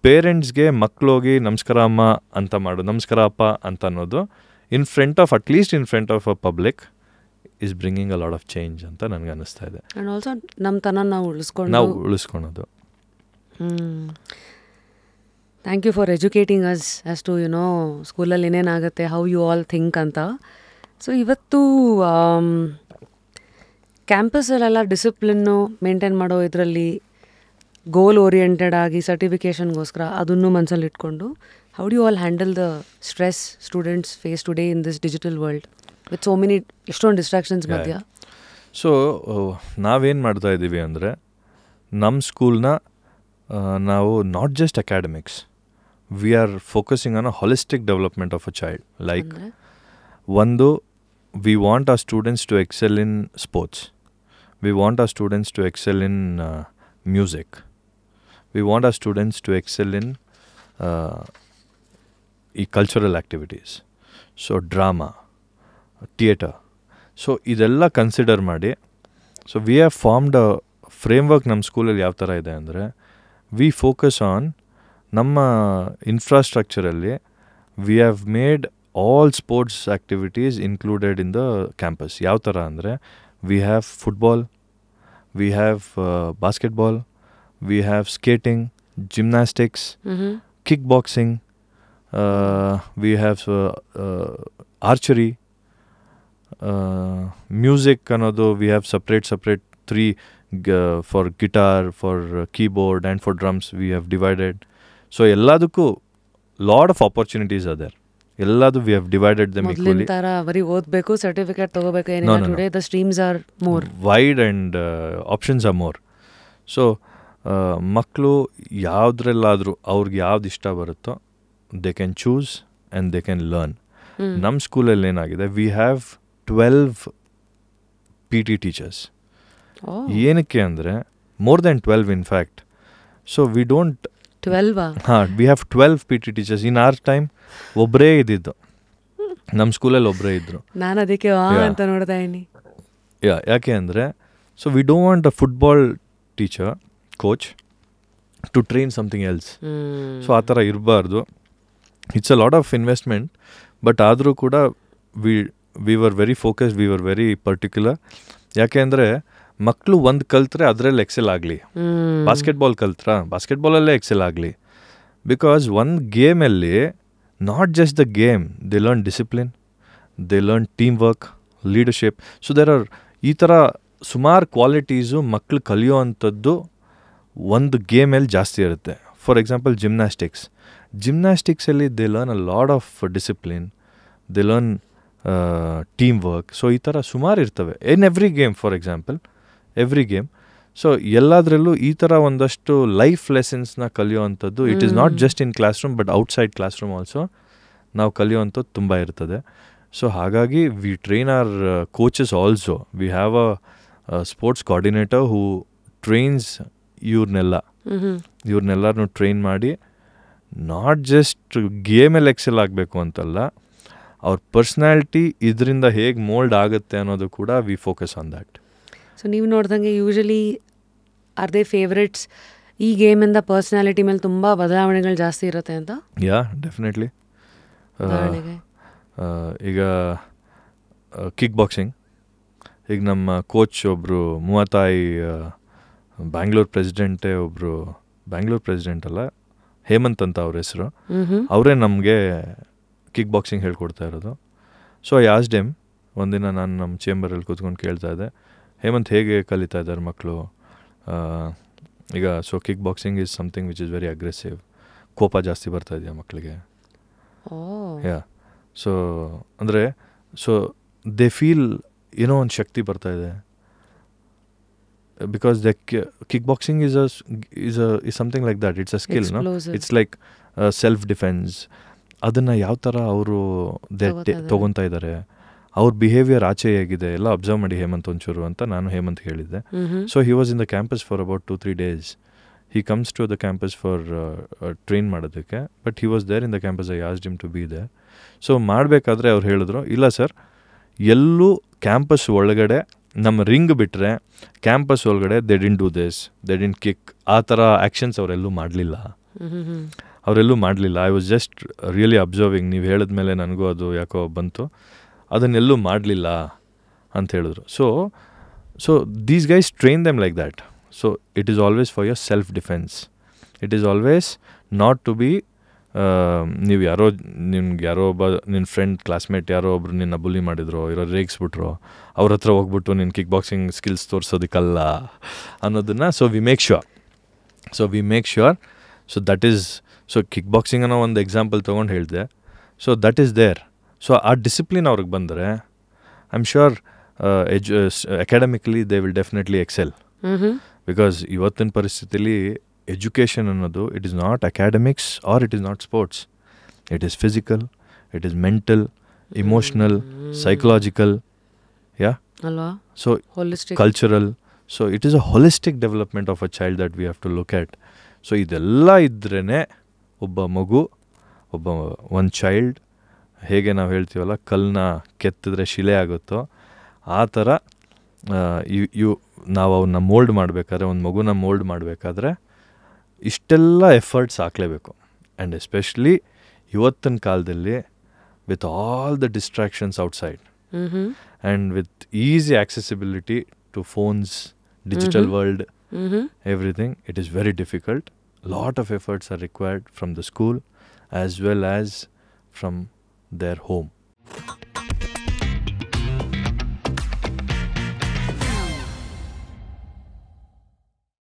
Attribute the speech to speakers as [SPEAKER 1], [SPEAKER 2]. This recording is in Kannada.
[SPEAKER 1] ಪೇರೆಂಟ್ಸ್ಗೆ ಮಕ್ಕಳೋಗಿ ನಮಸ್ಕಾರ ಅಮ್ಮ ಅಂತ ಮಾಡು, ನಮಸ್ಕಾರ ಅಪ್ಪ ಅಂತ ಅನ್ನೋದು in front of at least in front of a public is bringing a lot of change ಅಂತ ನನಗೆ ಅನ್ನಿಸ್ತಾ ಇದೆ.
[SPEAKER 2] ಆ್ಯಂಡ್ ಆಲ್ಸೋ ನಮ್ಮ ತನ ನಾವು
[SPEAKER 1] ಉಳಿಸ್ಕೊಳೋದು.
[SPEAKER 2] Thank you for educating us as to ಸ್ಕೂಲಲ್ಲಿ ಏನೇನಾಗುತ್ತೆ, ಹೌ ಯು ಆಲ್ ಥಿಂಕ್ ಅಂತ. ಸೊ ಇವತ್ತು ಕ್ಯಾಂಪಸಲ್ಲೆಲ್ಲ ಡಿಸಿಪ್ಲಿನ್ನು ಮೇಂಟೈನ್ ಮಾಡೋ ಇದರಲ್ಲಿ ಗೋಲ್ ಓರಿಯೆಂಟೆಡ್ ಆಗಿ ಸರ್ಟಿಫಿಕೇಷನ್ಗೋಸ್ಕರ ಅದನ್ನು ಮನಸ್ಸಲ್ಲಿ ಇಟ್ಕೊಂಡು how do you all handle the stress students face today in this digital world with so many ಎಷ್ಟೊಂದು ಡಿಸ್ಟ್ರಾಕ್ಷನ್ಸ್ ಮಧ್ಯ?
[SPEAKER 1] ಸೊ ನಾವೇನು ಮಾಡ್ತಾ ಇದ್ದೀವಿ ಅಂದರೆ ನಮ್ಮ ಸ್ಕೂಲ್ನ ನಾವು not just academics, we are focusing on a holistic development of a child. Like ಒಂದು, we want our students to excel in sports. We want our students to excel in music. We want our students to excel in cultural activities. So drama, theatre. So ಇದೆಲ್ಲ ಕನ್ಸಿಡರ್ ಮಾಡಿ, so we have formed a framework ನಮ್ಮ ಸ್ಕೂಲಲ್ಲಿ ಯಾವ ಥರ ಇದೆ ಅಂದರೆ, ವಿ ಫೋಕಸ್ ಆನ್ ನಮ್ಮ ಇನ್ಫ್ರಾಸ್ಟ್ರಕ್ಚರಲ್ಲಿ we have made all sports activities included in the campus. ಯಾವ ಥರ ಅಂದರೆ, we have football, we have basketball, we have skating, gymnastics, kickboxing, we have archery, music ಅನ್ನೋದು we have separate 3 for guitar, for keyboard and for drums we have divided. So ಎಲ್ಲದಕ್ಕೂ lot of opportunities are there. ಎಲ್ಲದು we have divided them equally.
[SPEAKER 2] ತರ ಬರೀ ಓದಬೇಕು, ಸರ್ಟಿಫಿಕೇಟ್ ತಗೋಬೇಕು ಏನಿಲ್ಲ. Today the streams are more
[SPEAKER 1] wide and options are more. So ಮಕ್ಕಳು ಯಾವುದ್ರಲ್ಲಾದರೂ ಅವ್ರಿಗೆ ಯಾವ್ದು ಇಷ್ಟ ಬರುತ್ತೋ they can choose and they can learn. ನಮ್ಮ ಸ್ಕೂಲಲ್ಲಿ ಏನಾಗಿದೆ, ವಿ ಹ್ಯಾವ್ 12 PT ಟೀಚರ್ಸ್. ಏನಕ್ಕೆ ಅಂದರೆ, more than 12 in fact. So we don't
[SPEAKER 2] 12
[SPEAKER 1] we have 12 PT teachers. In our time ಒಬ್ಬರೇ ಇದ್ದಿದ್ದು ನಮ್ಮ ಸ್ಕೂಲಲ್ಲಿ, ಒಬ್ಬರೇ ಇದ್ದರು.
[SPEAKER 2] ನಾನು ಅದಕ್ಕೆ ಅಂತ ನೋಡ್ತಾ ಇದ್ದೀನಿ.
[SPEAKER 1] ಯಾಕೆ ಅಂದರೆ, so we don't want a football teacher coach to train something else. So ಆ ಥರ ಇರಬಾರ್ದು. It's a lot of investment, but ಆದರೂ ಕೂಡ we were very focused, we were very particular. ಯಾಕೆ ಅಂದರೆ, ಮಕ್ಕಳು ಒಂದು ಕಲ್ತ್ರೆ ಅದರಲ್ಲಿ ಎಕ್ಸೆಲ್ ಆಗಲಿ. ಬಾಸ್ಕೆಟ್ಬಾಲ್ ಕಲ್ತ್ರಾ ಬಾಸ್ಕೆಟ್ಬಾಲಲ್ಲೇ ಎಕ್ಸೆಲ್ ಆಗಲಿ. ಬಿಕಾಸ್ ಒಂದು ಗೇಮಲ್ಲಿ not just the game, they learn discipline, they learn team work, leadership. So there are ಈ ಥರ ಸುಮಾರು ಕ್ವಾಲಿಟೀಸು ಮಕ್ಕಳು ಕಲಿಯೋ ಅಂಥದ್ದು ಒಂದು ಗೇಮಲ್ಲಿ ಜಾಸ್ತಿ ಇರುತ್ತೆ. ಫಾರ್ ಎಕ್ಸಾಂಪಲ್ ಜಿಮ್ನಾಸ್ಟಿಕ್ಸಲ್ಲಿ they learn a lot of discipline, they learn team work. So ಈ ಥರ ಸುಮಾರು ಇರ್ತವೆ in every game. For example every game. So ಎಲ್ಲದರಲ್ಲೂ ಈ ಥರ ಒಂದಷ್ಟು ಲೈಫ್ ಲೆಸನ್ಸ್ನ ಕಲಿಯೋವಂಥದ್ದು, it is not just in classroom but outside classroom also ನಾವು ಕಲಿಯೋವಂಥದ್ದು ತುಂಬ ಇರ್ತದೆ. ಸೊ ಹಾಗಾಗಿ we train our coaches also. We have a sports coordinator who trains ಇವ್ರನ್ನೆಲ್ಲರನ್ನು ಟ್ರೈನ್ ಮಾಡಿ, ನಾಟ್ ಜಸ್ಟ್ ಗೇಮಲ್ಲಿ ಎಕ್ಸೆಲ್ ಆಗಬೇಕು ಅಂತಲ್ಲ, ಅವ್ರ ಪರ್ಸ್ನಾಲಿಟಿ ಇದರಿಂದ ಹೇಗೆ ಮೋಲ್ಡ್ ಆಗುತ್ತೆ ಅನ್ನೋದು ಕೂಡ V focus on that.
[SPEAKER 2] So ನೀವು ನೋಡ್ದಂಗೆ ಯೂಶಲಿ ಆರ್ ದೇ ಫೇವ್ರೆಟ್ಸ್ ಈ ಗೇಮಿಂದ ಪರ್ಸ್ನಾಲಿಟಿ ಮೇಲೆ ತುಂಬ ಬದಲಾವಣೆಗಳು ಜಾಸ್ತಿ ಇರುತ್ತೆ ಅಂತ?
[SPEAKER 1] ಯಾ, ಡೆಫಿನೆಟ್ಲಿ. ಈಗ ಕಿಕ್ ಬಾಕ್ಸಿಂಗ್, ಈಗ ನಮ್ಮ ಕೋಚ್ ಒಬ್ಬರು ಮೂವತ್ತಾಯಿ ಬ್ಯಾಂಗ್ಳೂರ್ ಪ್ರೆಸಿಡೆಂಟ್ ಅಲ್ಲ, ಹೇಮಂತ್ ಅಂತ ಅವ್ರ ಹೆಸರು, ಅವರೇ ನಮಗೆ ಕಿಕ್ ಬಾಕ್ಸಿಂಗ್ ಹೇಳ್ಕೊಡ್ತಾ ಇರೋದು. ಸೊ ಐ ಆಸ್ಕ್ಡ್ ಹಿಮ್, ಒಂದಿನ ನಾನು ನಮ್ಮ ಚೇಂಬರಲ್ಲಿ ಕೂತ್ಕೊಂಡು ಕೇಳ್ತಾ ಇದ್ದೆ, ಹೇಮಂತ್ ಹೇಗೆ ಕಲಿತಾ ಇದ್ದಾರೆ ಮಕ್ಕಳು ಈಗ? So kick boxing is something which is very aggressive, ಕೋಪ ಜಾಸ್ತಿ ಬರ್ತಾ ಇದೆಯಾ ಮಕ್ಕಳಿಗೆ? ಯಾ. ಸೊ ಅಂದರೆ ಸೊ ದೇ ಫೀಲ್ ಏನೋ ಒಂದು ಶಕ್ತಿ ಬರ್ತಾ ಇದೆ, because the kick boxing is something like that. It's a skill, no? It's like self defense. ಅದನ್ನು ಯಾವ ಥರ ಅವರು ತೊಗೊತಾ ಇದ್ದಾರೆ, ಅವ್ರ ಬಿಹೇವಿಯರ್ ಆಚೆ ಹೇಗಿದೆ ಎಲ್ಲ ಅಬ್ಸರ್ವ್ ಮಾಡಿ ಹೇಮಂತ್ ಒಂಚೂರು ಅಂತ ನಾನು ಹೇಮಂತ್ ಹೇಳಿದ್ದೆ. So he was in the campus for about 2-3 days. He comes to the campus for train ಮಾಡೋದಕ್ಕೆ, but he was there in the campus. I asked him to be there. So ಮಾಡಬೇಕಾದ್ರೆ ಅವ್ರು ಹೇಳಿದ್ರು, ಇಲ್ಲ ಸರ್, ಎಲ್ಲೂ ಕ್ಯಾಂಪಸ್ ಒಳಗಡೆ ನಮ್ಮ ರಿಂಗ್ ಬಿಟ್ಟರೆ ಕ್ಯಾಂಪಸ್ ಒಳಗಡೆ they didn't do this, they didn't kick, ಆ ಥರ ಆ್ಯಕ್ಷನ್ಸ್ ಅವರೆಲ್ಲೂ ಮಾಡಲಿಲ್ಲ. ಅವರೆಲ್ಲೂ ಮಾಡಲಿಲ್ಲ. I was just really observing. ನೀವು ಹೇಳಿದ್ಮೇಲೆ ನನಗೂ ಅದು ಯಾಕೋ ಬಂತು, ಅದನ್ನೆಲ್ಲೂ ಮಾಡಲಿಲ್ಲ ಅಂತ ಹೇಳಿದ್ರು. So these guys train them like that. So it is always for your self defence. It is always not to be ನೀವು ಯಾರೋ ಒಬ್ಬ ನಿನ್ನ ಫ್ರೆಂಡ್ ಕ್ಲಾಸ್ಮೇಟ್ ಯಾರೋ ಒಬ್ರು ನಿನ್ನ ಬುಲಿ ಮಾಡಿದ್ರು, ರೇಗಿಸ್ಬಿಟ್ರು, ಅವ್ರ ಹತ್ರ ಹೋಗ್ಬಿಟ್ಟು ನಿನ್ನ ಕಿಕ್ ಬಾಕ್ಸಿಂಗ್ ಸ್ಕಿಲ್ಸ್ ತೋರಿಸೋದಕ್ಕಲ್ಲ ಅನ್ನೋದನ್ನು. So we make sure. So that is, so kick boxing ಅನ್ನೋ ಒಂದು ಎಕ್ಸಾಂಪಲ್ ತೊಗೊಂಡು ಹೇಳಿದೆ. So that is there. So ಆ ಡಿಸಿಪ್ಲಿನ್ ಅವ್ರಿಗೆ ಬಂದರೆ I am sure academically they will definitely excel. Because ಇವತ್ತಿನ ಪರಿಸ್ಥಿತಿಲಿ ಎಜುಕೇಷನ್ ಅನ್ನೋದು it is not academics or it is not sports. It is physical, it is mental, emotional, psychological, so cultural. So it is a holistic development of a child that we have to look at. So ಇದೆಲ್ಲ ಇದ್ರೇ ಒಂದು ಚೈಲ್ಡ್, ಹೇಗೆ ನಾವು ಹೇಳ್ತೀವಲ್ಲ ಕಲ್ಲನ್ನ ಕೆತ್ತಿದ್ರೆ ಶಿಲೆ ಆಗುತ್ತೋ ಆ ಥರ ನಾವು ಅವನ್ನ ಮೋಲ್ಡ್ ಮಾಡಬೇಕಾದ್ರೆ, ಒಂದು ಮಗುನ ಮೋಲ್ಡ್ ಮಾಡಬೇಕಾದ್ರೆ ಇಷ್ಟೆಲ್ಲ ಎಫರ್ಟ್ಸ್ ಹಾಕಲೇಬೇಕು. ಆ್ಯಂಡ್ ಎಸ್ಪೆಷಲಿ ಇವತ್ತಿನ ಕಾಲದಲ್ಲಿ with all the distractions outside and with easy accessibility to phones, digital world, everything, it is very difficult. Lot of efforts are required from the school as well as from their home.